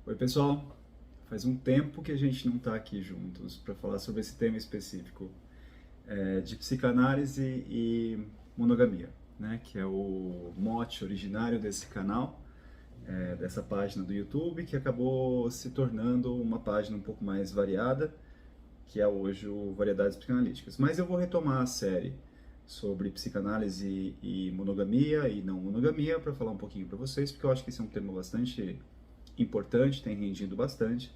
Oi, pessoal. Faz um tempo que a gente não está aqui juntos para falar sobre esse tema específico de psicanálise e monogamia, né? Que é o mote originário desse canal, dessa página do YouTube, que acabou se tornando uma página um pouco mais variada, que é hoje o Variedades Psicanalíticas. Mas eu vou retomar a série sobre psicanálise e monogamia e não monogamia para falar um pouquinho para vocês, porque eu acho que esse é um tema bastante importante, tem rendido bastante.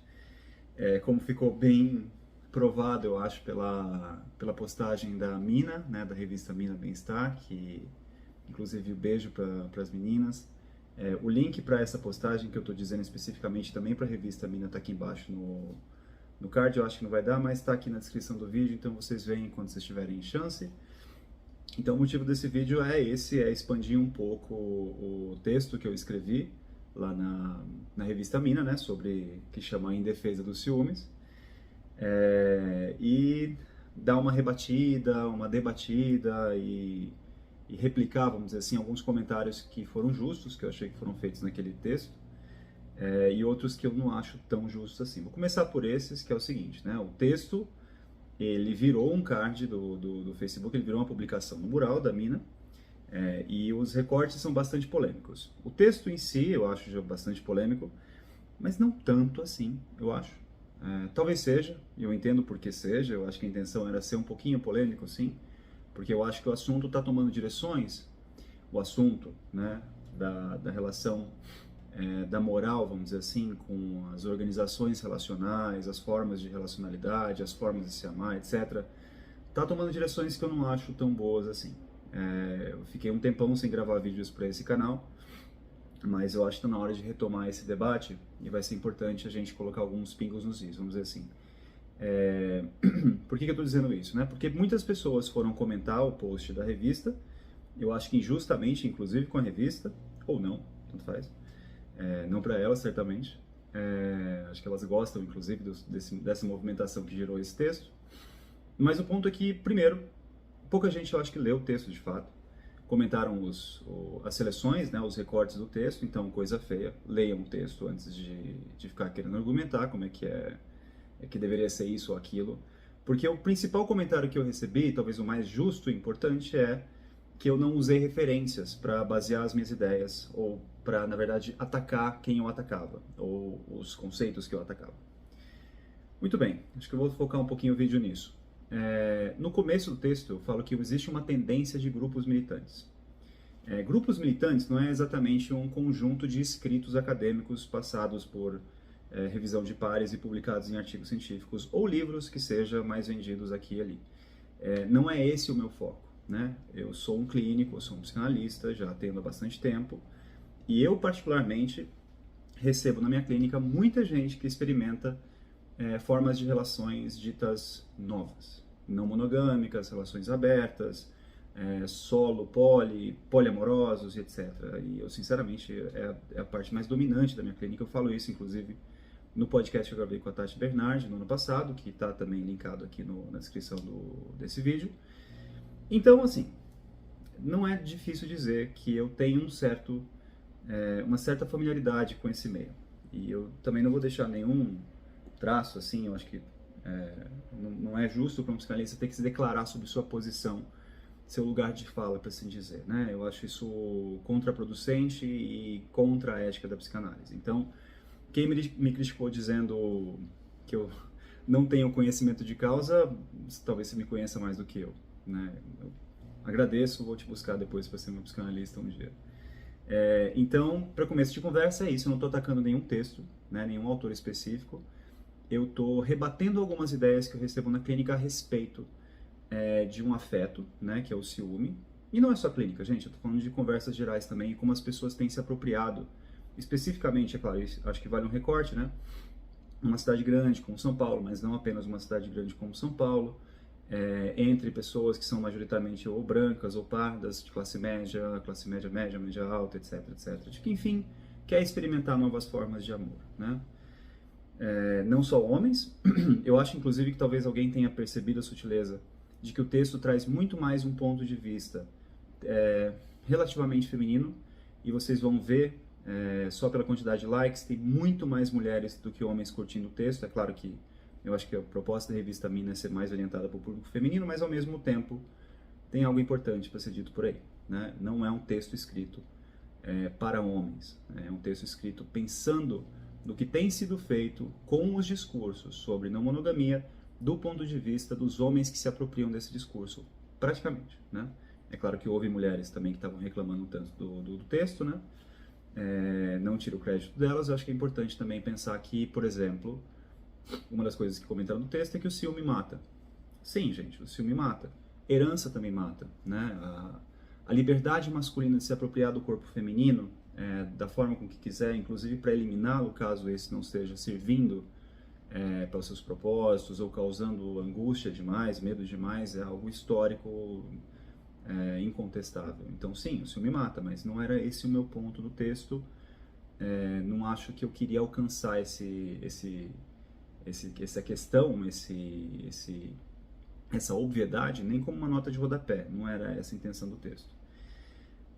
Como ficou bem provado, eu acho, pela postagem da Mina, né, da revista Mina Bem-Estar, que inclusive um beijo para as meninas. O link para essa postagem que eu estou dizendo especificamente também para a revista Mina está aqui embaixo no card, eu acho que não vai dar, mas está aqui na descrição do vídeo, então vocês veem quando vocês tiverem chance. Então o motivo desse vídeo é expandir um pouco o texto que eu escrevi lá na revista Mina, né, que chama Em Defesa dos Ciúmes, e dar uma rebatida, uma debatida e replicar, vamos dizer assim, alguns comentários que foram justos, que eu achei que foram feitos naquele texto, e outros que eu não acho tão justos assim. Vou começar por esses, que é o seguinte, né, o texto, ele virou um card do Facebook, ele virou uma publicação no mural da Mina, e os recortes são bastante polêmicos. O texto em si eu acho já bastante polêmico, mas não tanto assim, eu acho. Talvez seja, e eu entendo por que seja, eu acho que a intenção era ser um pouquinho polêmico, sim, porque eu acho que o assunto está tomando direções, o assunto, né, da relação, da moral, vamos dizer assim, com as organizações relacionais, as formas de relacionalidade, as formas de se amar, etc., está tomando direções que eu não acho tão boas assim. Eu fiquei um tempão sem gravar vídeos para esse canal, mas eu acho que está na hora de retomar esse debate e vai ser importante a gente colocar alguns pingos nos is, vamos dizer assim. Por que eu estou dizendo isso? Né? Porque muitas pessoas foram comentar o post da revista, eu acho que injustamente, inclusive com a revista, ou não, tanto faz, não para elas, certamente. Acho que elas gostam, inclusive, dessa movimentação que gerou esse texto. Mas o ponto é que, primeiro, pouca gente, eu acho que leu o texto de fato. Comentaram as seleções, né, os recortes do texto, então coisa feia. Leiam o texto antes de ficar querendo argumentar como é que deveria ser isso ou aquilo. Porque o principal comentário que eu recebi, talvez o mais justo e importante, é que eu não usei referências para basear as minhas ideias ou para, na verdade, atacar quem eu atacava ou os conceitos que eu atacava. Muito bem, acho que eu vou focar um pouquinho o vídeo nisso. No começo do texto eu falo que existe uma tendência de grupos militantes. Grupos militantes não é exatamente um conjunto de escritos acadêmicos passados por revisão de pares e publicados em artigos científicos ou livros que sejam mais vendidos aqui e ali. Não é esse o meu foco, né? Eu sou um clínico, eu sou um psicanalista, já atendo há bastante tempo, e eu particularmente recebo na minha clínica muita gente que experimenta formas de relações ditas novas, não monogâmicas, relações abertas, solo, poliamorosos, etc. E eu, sinceramente, é a parte mais dominante da minha clínica. Eu falo isso, inclusive, no podcast que eu gravei com a Tati Bernardi no ano passado, que está também linkado aqui na descrição desse vídeo. Então, assim, não é difícil dizer que eu tenho uma certa familiaridade com esse meio. E eu também não vou deixar nenhum traço, assim, eu acho que não é justo para um psicanalista ter que se declarar sobre sua posição, seu lugar de fala, para assim dizer, né? Eu acho isso contraproducente e contra a ética da psicanálise. Então, quem me criticou dizendo que eu não tenho conhecimento de causa, talvez você me conheça mais do que eu, né? Eu agradeço, vou te buscar depois para ser meu psicanalista um dia. Então, para começo de conversa é isso, eu não estou atacando nenhum texto, né, nenhum autor específico, eu estou rebatendo algumas ideias que eu recebo na clínica a respeito de um afeto, né, que é o ciúme. E não é só clínica, gente, eu estou falando de conversas gerais também, e como as pessoas têm se apropriado, especificamente, é claro, acho que vale um recorte, né, uma cidade grande como São Paulo, mas não apenas uma cidade grande como São Paulo, entre pessoas que são majoritariamente ou brancas ou pardas, de classe média, média, média alta, etc, etc. De que, enfim, quer experimentar novas formas de amor, né? Não só homens, eu acho inclusive que talvez alguém tenha percebido a sutileza de que o texto traz muito mais um ponto de vista relativamente feminino, e vocês vão ver só pela quantidade de likes, tem muito mais mulheres do que homens curtindo o texto. É claro que eu acho que a proposta da revista Mina é ser mais orientada para o público feminino, mas ao mesmo tempo tem algo importante para ser dito por aí, né? Não é um texto escrito para homens, é um texto escrito pensando no que tem sido feito com os discursos sobre não monogamia do ponto de vista dos homens que se apropriam desse discurso, praticamente, né? É claro que houve mulheres também que estavam reclamando tanto do texto, né? Não tiro o crédito delas. Eu acho que é importante também pensar que, por exemplo, uma das coisas que comentaram no texto é que o ciúme mata. Sim, gente, o ciúme mata. Herança também mata, né? A liberdade masculina de se apropriar do corpo feminino da forma com que quiser, inclusive para eliminá-lo, caso esse não esteja servindo para os seus propósitos ou causando angústia demais, medo demais, é algo histórico incontestável. Então, sim, o ciúme mata, mas não era esse o meu ponto do texto. Não acho que eu queria alcançar essa questão, essa obviedade, nem como uma nota de rodapé. Não era essa a intenção do texto.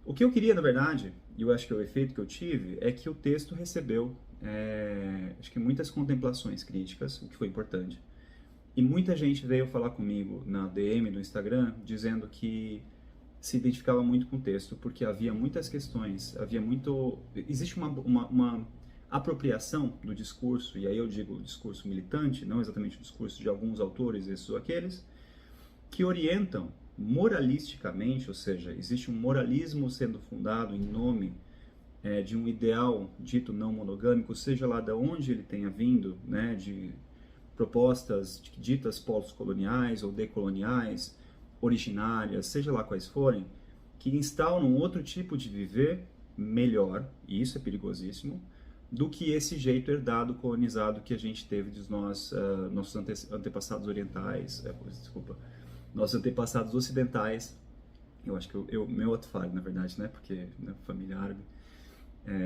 O que eu queria, na verdade, e eu acho que é o efeito que eu tive, é que o texto recebeu, acho que muitas contemplações críticas, o que foi importante. E muita gente veio falar comigo na DM do Instagram, dizendo que se identificava muito com o texto, porque havia muitas questões, existe uma apropriação do discurso, e aí eu digo discurso militante, não exatamente o discurso de alguns autores, esses ou aqueles, que orientam moralisticamente, ou seja, existe um moralismo sendo fundado em nome de um ideal dito não monogâmico, seja lá de onde ele tenha vindo, né, de propostas ditas pós-coloniais ou decoloniais, originárias, seja lá quais forem, que instauram outro tipo de viver melhor, e isso é perigosíssimo, do que esse jeito herdado, colonizado que a gente teve dos nossos antepassados orientais, nossos antepassados ocidentais. Eu acho que meu outro falho, na verdade, né, porque família árabe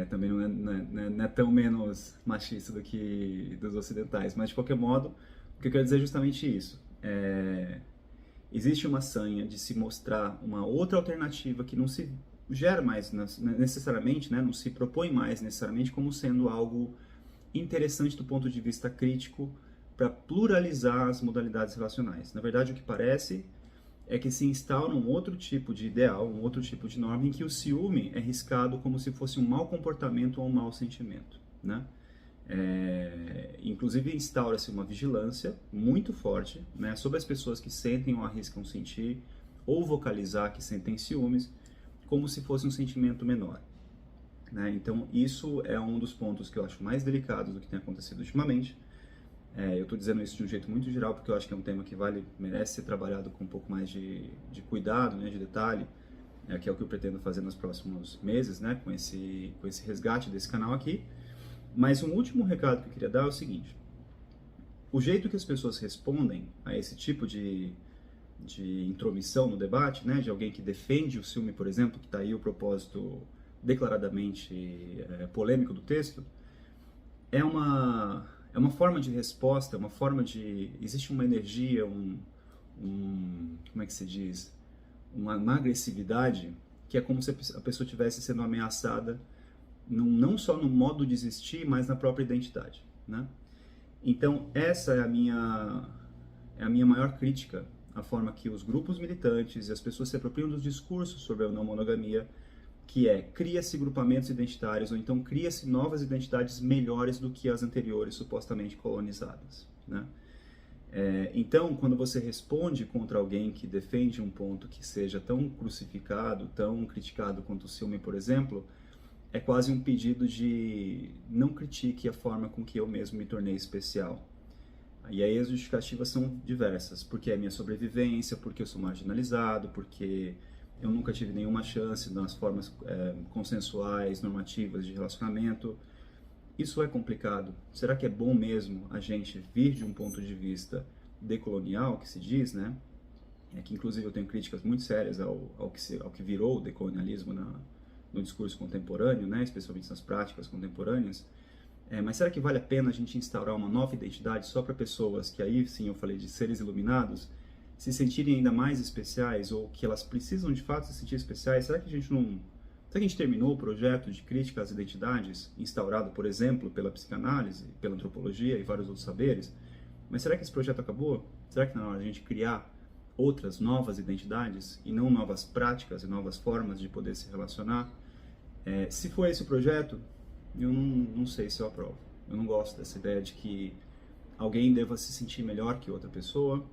também não é tão menos machista do que dos ocidentais, mas de qualquer modo, o que eu quero dizer é justamente isso. Existe uma sanha de se mostrar uma outra alternativa que não se gera mais necessariamente, né, não se propõe mais necessariamente como sendo algo interessante do ponto de vista crítico para pluralizar as modalidades relacionais. Na verdade, o que parece é que se instaura um outro tipo de ideal, um outro tipo de norma em que o ciúme é riscado como se fosse um mau comportamento ou um mau sentimento, né? Inclusive instaura-se uma vigilância muito forte, né, sobre as pessoas que sentem ou arriscam sentir ou vocalizar que sentem ciúmes, como se fosse um sentimento menor, né? Então isso é um dos pontos que eu acho mais delicados do que tem acontecido ultimamente. Eu estou dizendo isso de um jeito muito geral porque eu acho que é um tema que merece ser trabalhado com um pouco mais de cuidado, né, de detalhe, que é o que eu pretendo fazer nos próximos meses, né, com esse resgate desse canal aqui. Mas um último recado que eu queria dar é o seguinte: o jeito que as pessoas respondem a esse tipo de intromissão no debate, né, de alguém que defende o ciúme, por exemplo, que está aí o propósito declaradamente polêmico do texto, é uma forma de resposta, existe uma energia, como é que se diz? Uma agressividade que é como se a pessoa estivesse sendo ameaçada não só no modo de existir, mas na própria identidade, né? Então, essa é a minha maior crítica à forma que os grupos militantes e as pessoas se apropriam dos discursos sobre a não monogamia, que cria-se grupamentos identitários, ou então cria-se novas identidades melhores do que as anteriores supostamente colonizadas, né? Então, quando você responde contra alguém que defende um ponto que seja tão crucificado, tão criticado quanto o ciúme, por exemplo, é quase um pedido de não critique a forma com que eu mesmo me tornei especial. E aí as justificativas são diversas, porque é minha sobrevivência, porque eu sou marginalizado, porque eu nunca tive nenhuma chance nas formas consensuais, normativas de relacionamento. Isso é complicado. Será que é bom mesmo a gente vir de um ponto de vista decolonial, que se diz, né? Que inclusive eu tenho críticas muito sérias ao que virou o decolonialismo no discurso contemporâneo, né? Especialmente nas práticas contemporâneas. Mas será que vale a pena a gente instaurar uma nova identidade só para pessoas que aí sim eu falei de seres iluminados, se sentirem ainda mais especiais, ou que elas precisam de fato se sentir especiais? Será que a gente Será que a gente terminou o projeto de crítica às identidades, instaurado, por exemplo, pela psicanálise, pela antropologia e vários outros saberes? Mas será que esse projeto acabou? Será que não é hora de a gente criar outras novas identidades e não novas práticas e novas formas de poder se relacionar? Se for esse o projeto, eu não sei se eu aprovo. Eu não gosto dessa ideia de que alguém deva se sentir melhor que outra pessoa,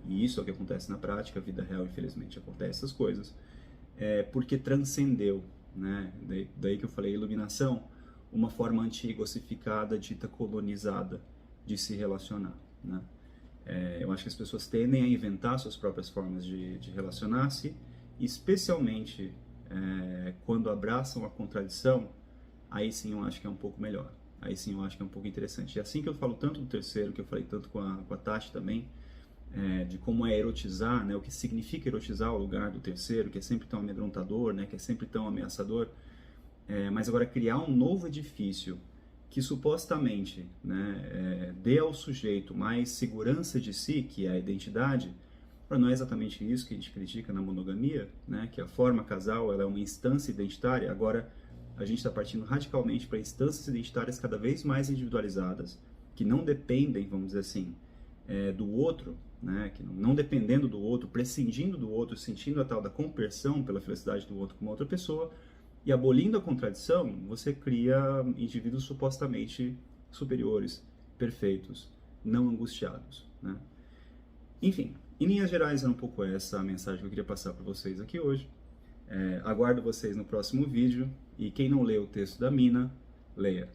e isso é o que acontece na prática, a vida real, infelizmente, acontece essas coisas, porque transcendeu, né? Daí que eu falei, iluminação, uma forma antiga, ossificada, dita colonizada de se relacionar, né? Eu acho que as pessoas tendem a inventar suas próprias formas de relacionar-se, especialmente quando abraçam a contradição. Aí sim eu acho que é um pouco melhor, aí sim eu acho que é um pouco interessante. E assim que eu falo tanto do terceiro, que eu falei tanto com a Tati também, de como é erotizar, né, o que significa erotizar o lugar do terceiro, que é sempre tão amedrontador, né, que é sempre tão ameaçador, mas agora criar um novo edifício que supostamente, né, dê ao sujeito mais segurança de si, que é a identidade, não é exatamente isso que a gente critica na monogamia, né, que a forma casal ela é uma instância identitária. Agora a gente está partindo radicalmente para instâncias identitárias cada vez mais individualizadas, que não dependem, vamos dizer assim, do outro, né, que não dependendo do outro, prescindindo do outro, sentindo a tal da compersão pela felicidade do outro com uma outra pessoa, e abolindo a contradição, você cria indivíduos supostamente superiores, perfeitos, não angustiados, né? Enfim, em linhas gerais é um pouco essa a mensagem que eu queria passar para vocês aqui hoje. Aguardo vocês no próximo vídeo, e quem não leu o texto da Mina, leia.